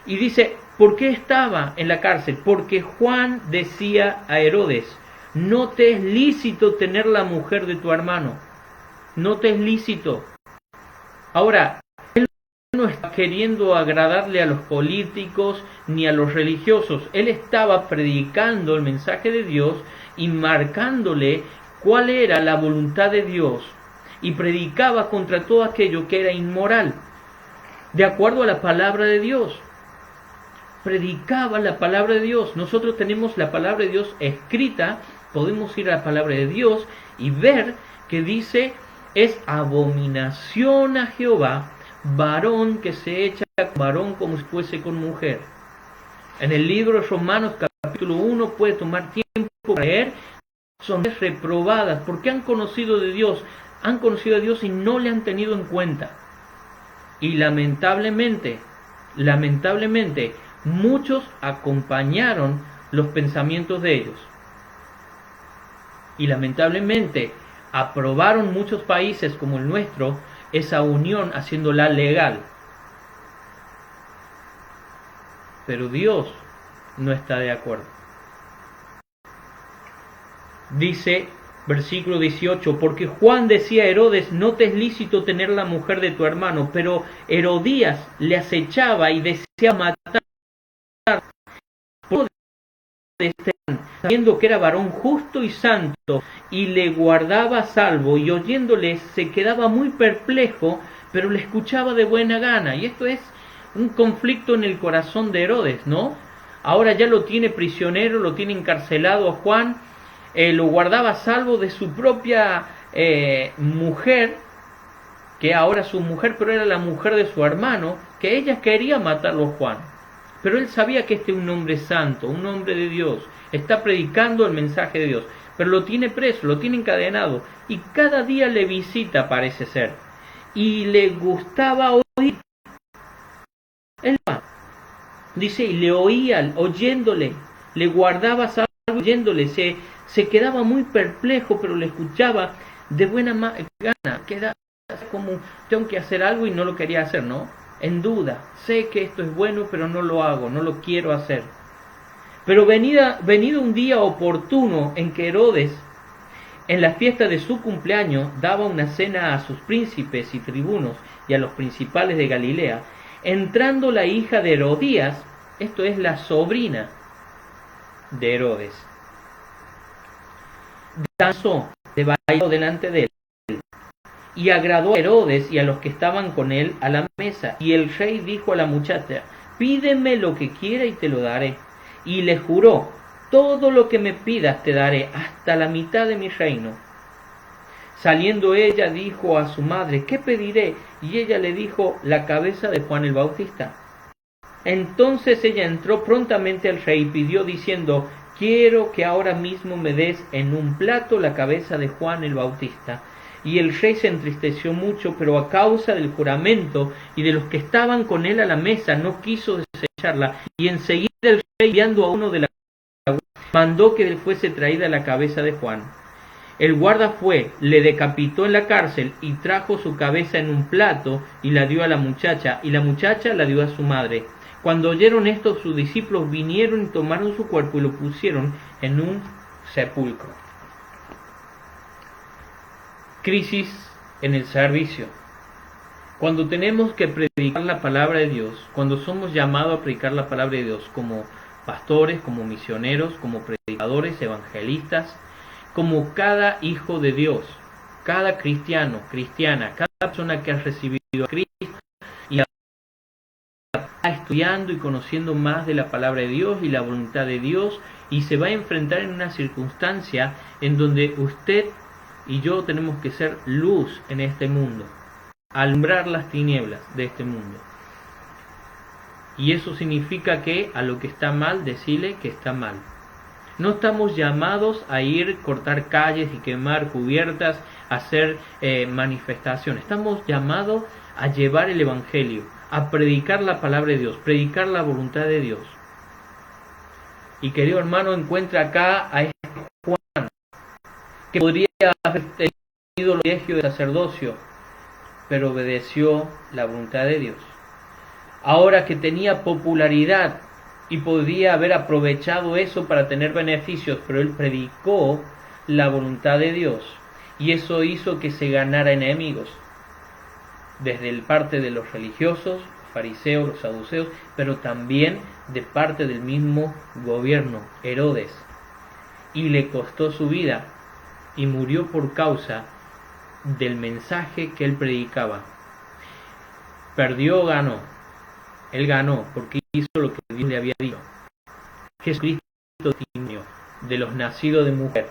Y dice, ¿por qué estaba en la cárcel? Porque Juan decía a Herodes, no te es lícito tener la mujer de tu hermano. No te es lícito. Ahora, él no está queriendo agradarle a los políticos ni a los religiosos. Él estaba predicando el mensaje de Dios y marcándole cuál era la voluntad de Dios. Y predicaba contra todo aquello que era inmoral, de acuerdo a la palabra de Dios. Predicaba la palabra de Dios. Nosotros tenemos la palabra de Dios escrita. Podemos ir a la palabra de Dios y ver que dice, es abominación a Jehová, varón que se echa con varón como si fuese con mujer. En el libro de Romanos capítulo 1 puede tomar tiempo para leer, son reprobadas porque han conocido a Dios y no le han tenido en cuenta. Y lamentablemente, muchos acompañaron los pensamientos de ellos. Y lamentablemente aprobaron muchos países como el nuestro esa unión haciéndola legal. Pero Dios no está de acuerdo. Dice, versículo 18, porque Juan decía a Herodes, no te es lícito tener la mujer de tu hermano, pero Herodías le acechaba y deseaba matar, sabiendo que era varón justo y santo, y le guardaba a salvo, y oyéndole se quedaba muy perplejo, pero le escuchaba de buena gana. Y esto es un conflicto en el corazón de Herodes, ¿no? Ahora ya lo tiene prisionero, lo tiene encarcelado a Juan, lo guardaba a salvo de su propia mujer, que ahora su mujer, pero era la mujer de su hermano, que ella quería matarlo a Juan. Pero él sabía que este es un hombre santo, un hombre de Dios, está predicando el mensaje de Dios, pero lo tiene preso, lo tiene encadenado, y cada día le visita, parece ser, y le gustaba oír. Él dice, y le oía, oyéndole, le guardaba salvo, oyéndole, se quedaba muy perplejo, pero le escuchaba de buena gana, queda como, tengo que hacer algo y no lo quería hacer, ¿no? En duda, sé que esto es bueno, pero no lo hago, no lo quiero hacer. Pero venido un día oportuno en que Herodes En la fiesta de su cumpleaños daba una cena a sus príncipes y tribunos y a los principales de Galilea. Entrando la hija de Herodías, esto es la sobrina de Herodes, danzó, se bailó delante de él, y agradó a Herodes y a los que estaban con él a la mesa. Y el rey dijo a la muchacha: pídeme lo que quiera y te lo daré. Y le juró: todo lo que me pidas te daré, hasta la mitad de mi reino. Saliendo ella dijo a su madre: ¿qué pediré? Y ella le dijo: la cabeza de Juan el Bautista. Entonces ella entró prontamente al rey y pidió diciendo: quiero que ahora mismo me des en un plato la cabeza de Juan el Bautista. Y el rey se entristeció mucho, pero a causa del juramento y de los que estaban con él a la mesa, no quiso desecharla. Y enseguida el rey, enviando a uno de la mandó que le fuese traída la cabeza de Juan. El guarda fue, le decapitó en la cárcel y trajo su cabeza en un plato y la dio a la muchacha, y la muchacha la dio a su madre. Cuando oyeron esto, sus discípulos vinieron y tomaron su cuerpo y lo pusieron en un sepulcro. Crisis en el servicio. Cuando tenemos que predicar la palabra de Dios, cuando somos llamados a predicar la palabra de Dios como pastores, como misioneros, como predicadores, evangelistas, como cada hijo de Dios, cada cristiano, cristiana, cada persona que ha recibido a Cristo y está estudiando y conociendo más de la palabra de Dios y la voluntad de Dios, y se va a enfrentar en una circunstancia en donde usted y yo tenemos que ser luz en este mundo, alumbrar las tinieblas de este mundo. Y eso significa que a lo que está mal, decirle que está mal. No estamos llamados a ir, cortar calles y quemar cubiertas, a hacer manifestaciones. Estamos llamados a llevar el Evangelio, a predicar la palabra de Dios, predicar la voluntad de Dios. Y querido hermano, encuentra acá a este Juan, que podría haber tenido el privilegio de sacerdocio, pero obedeció la voluntad de Dios. Ahora que tenía popularidad y podía haber aprovechado eso para tener beneficios, pero él predicó la voluntad de Dios, y eso hizo que se ganara enemigos, desde el parte de los religiosos, los fariseos, los saduceos, pero también de parte del mismo gobierno, Herodes, y le costó su vida, y murió por causa del mensaje que él predicaba. Perdió o ganó. Él ganó porque hizo lo que Dios le había dicho. Jesucristo testimonio de los nacidos de mujer.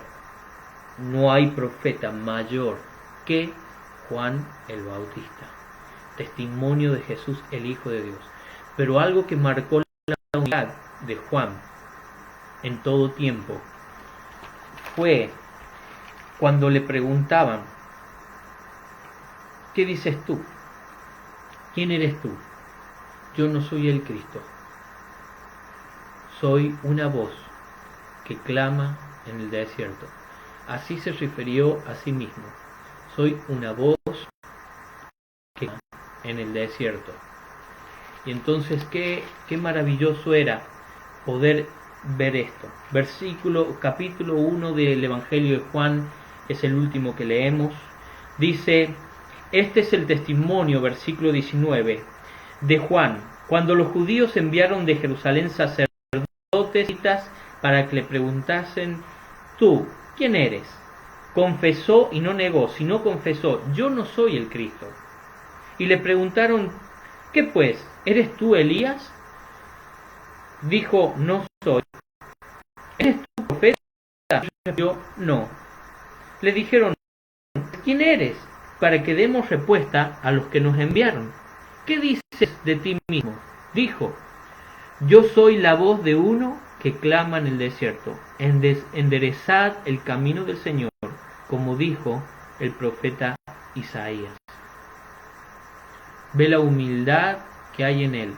No hay profeta mayor que Juan el Bautista. Testimonio de Jesús, el Hijo de Dios. Pero algo que marcó la unidad de Juan en todo tiempo fue cuando le preguntaban: ¿qué dices tú? ¿Quién eres tú? Yo no soy el Cristo. Soy una voz que clama en el desierto. Así se refirió a sí mismo. Soy una voz que clama en el desierto. Y entonces, qué maravilloso era poder ver esto. Capítulo 1 del Evangelio de Juan es el último que leemos. Dice: este es el testimonio, versículo 19, de Juan, cuando los judíos enviaron de Jerusalén sacerdotes para que le preguntasen: ¿tú quién eres? Confesó y no negó, sino confesó: yo no soy el Cristo. Y le preguntaron: ¿qué pues? ¿Eres tú Elías? Dijo: no soy. ¿Eres tú profeta? Yo no. Le dijeron: ¿quién eres? Para que demos respuesta a los que nos enviaron. ¿Qué dices de ti mismo? Dijo: yo soy la voz de uno que clama en el desierto. Enderezad el camino del Señor, como dijo el profeta Isaías. Ve la humildad que hay en él.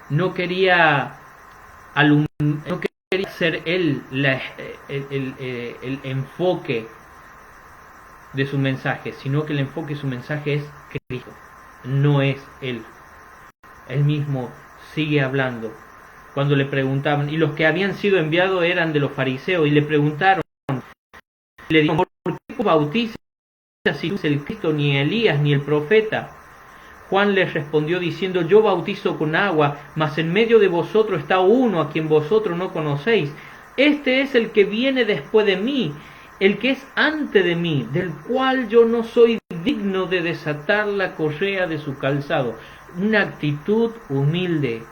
No quería ser él el enfoque de su mensaje, sino que el enfoque de su mensaje es Cristo, no es él. Él mismo sigue hablando. Cuando le preguntaban, y los que habían sido enviados eran de los fariseos, y le preguntaron: le dijo: ¿por qué bautizas si tú eres el Cristo, ni Elías, ni el profeta? Juan les respondió diciendo: yo bautizo con agua, mas en medio de vosotros está uno a quien vosotros no conocéis. Este es el que viene después de mí, el que es antes de mí, del cual yo no soy digno de desatar la correa de su calzado. Una actitud humilde,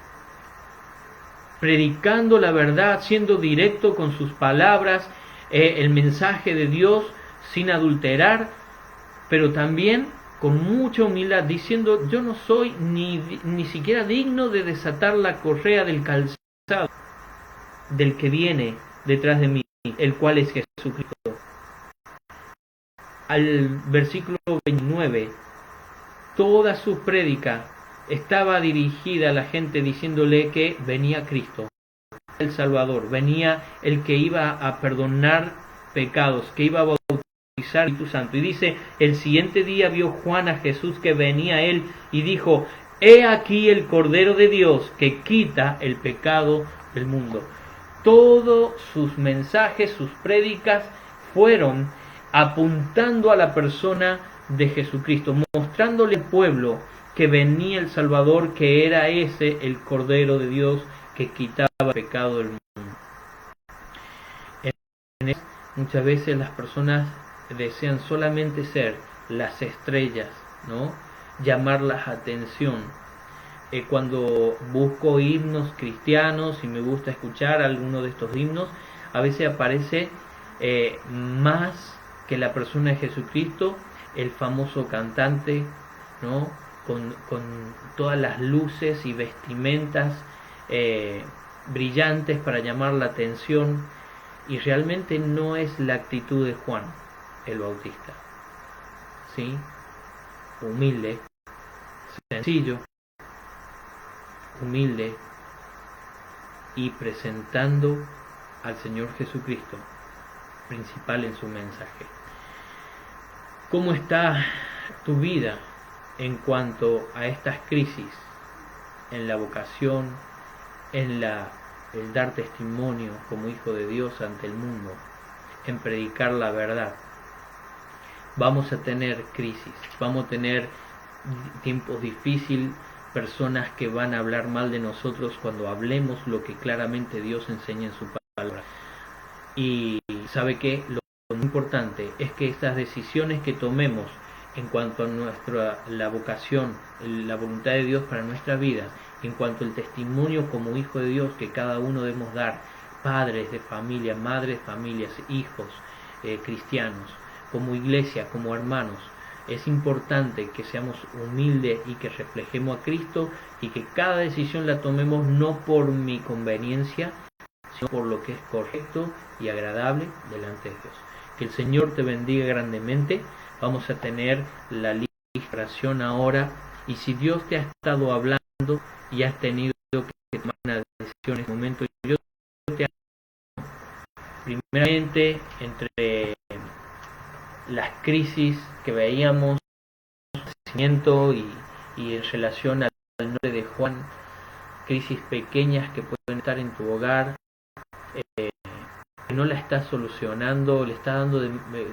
predicando la verdad, siendo directo con sus palabras, el mensaje de Dios sin adulterar, pero también con mucha humildad, diciendo: yo no soy ni siquiera digno de desatar la correa del calzado del que viene detrás de mí, el cual es Jesucristo. Al versículo 29, toda su prédica estaba dirigida a la gente diciéndole que venía Cristo, el Salvador, venía el que iba a perdonar pecados, que iba a bautizar el Espíritu Santo. Y dice: el siguiente día vio Juan a Jesús que venía a él y dijo: he aquí el Cordero de Dios que quita el pecado del mundo. Todos sus mensajes, sus prédicas fueron apuntando a la persona de Jesucristo, mostrándole al pueblo que venía el Salvador, que era ese el Cordero de Dios que quitaba el pecado del mundo. Muchas veces las personas desean solamente ser las estrellas, ¿no? Llamar la atención. Cuando busco himnos cristianos y me gusta escuchar alguno de estos himnos, a veces aparece más que la persona de Jesucristo, el famoso cantante, ¿no? Con todas las luces y vestimentas brillantes para llamar la atención, y realmente no es la actitud de Juan el Bautista, ¿sí? Humilde, sencillo, humilde, y presentando al Señor Jesucristo principal en su mensaje. ¿Cómo está tu vida en cuanto a estas crisis en la vocación, en el dar testimonio como hijo de Dios ante el mundo, en predicar la verdad? Vamos a tener crisis, vamos a tener tiempos difíciles, personas que van a hablar mal de nosotros cuando hablemos lo que claramente Dios enseña en su palabra. Y ¿sabe qué? Lo importante es que estas decisiones que tomemos en cuanto a la vocación, la voluntad de Dios para nuestras vidas, en cuanto al testimonio como hijo de Dios que cada uno debemos dar, padres de familia, madres de familias, hijos cristianos, como iglesia, como hermanos, es importante que seamos humildes y que reflejemos a Cristo, y que cada decisión la tomemos no por mi conveniencia, sino por lo que es correcto y agradable delante de Dios. Que el Señor te bendiga grandemente. Vamos a tener la oración ahora, y si Dios te ha estado hablando y has tenido que tomar una decisión en este momento, yo te animo primeramente entre las crisis que veíamos y en relación al nombre de Juan, crisis pequeñas que pueden estar en tu hogar, que no la estás solucionando, le estás dando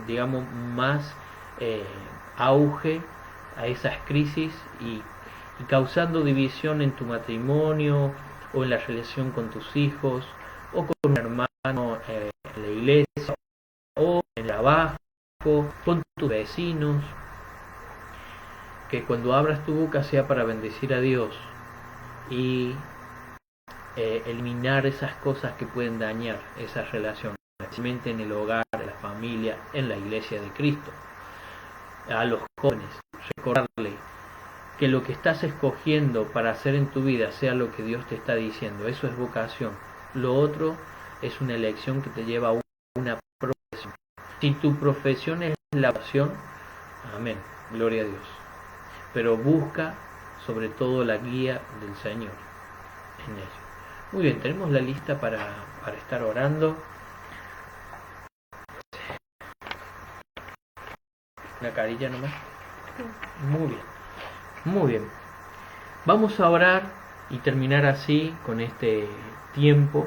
digamos más auge a esas crisis y causando división en tu matrimonio, o en la relación con tus hijos, o con un hermano en la iglesia, o en el trabajo, con tus vecinos. Que cuando abras tu boca sea para bendecir a Dios y eliminar esas cosas que pueden dañar esas relaciones, especialmente en el hogar, en la familia, en la iglesia de Cristo. A los jóvenes, recordarle que lo que estás escogiendo para hacer en tu vida sea lo que Dios te está diciendo. Eso es vocación. Lo otro es una elección que te lleva a una profesión. Si tu profesión es la vocación, amén, gloria a Dios. Pero busca sobre todo la guía del Señor en ello. Muy bien, tenemos la lista para estar orando. Una carilla nomás. Muy bien, muy bien. Vamos a orar y terminar así con este tiempo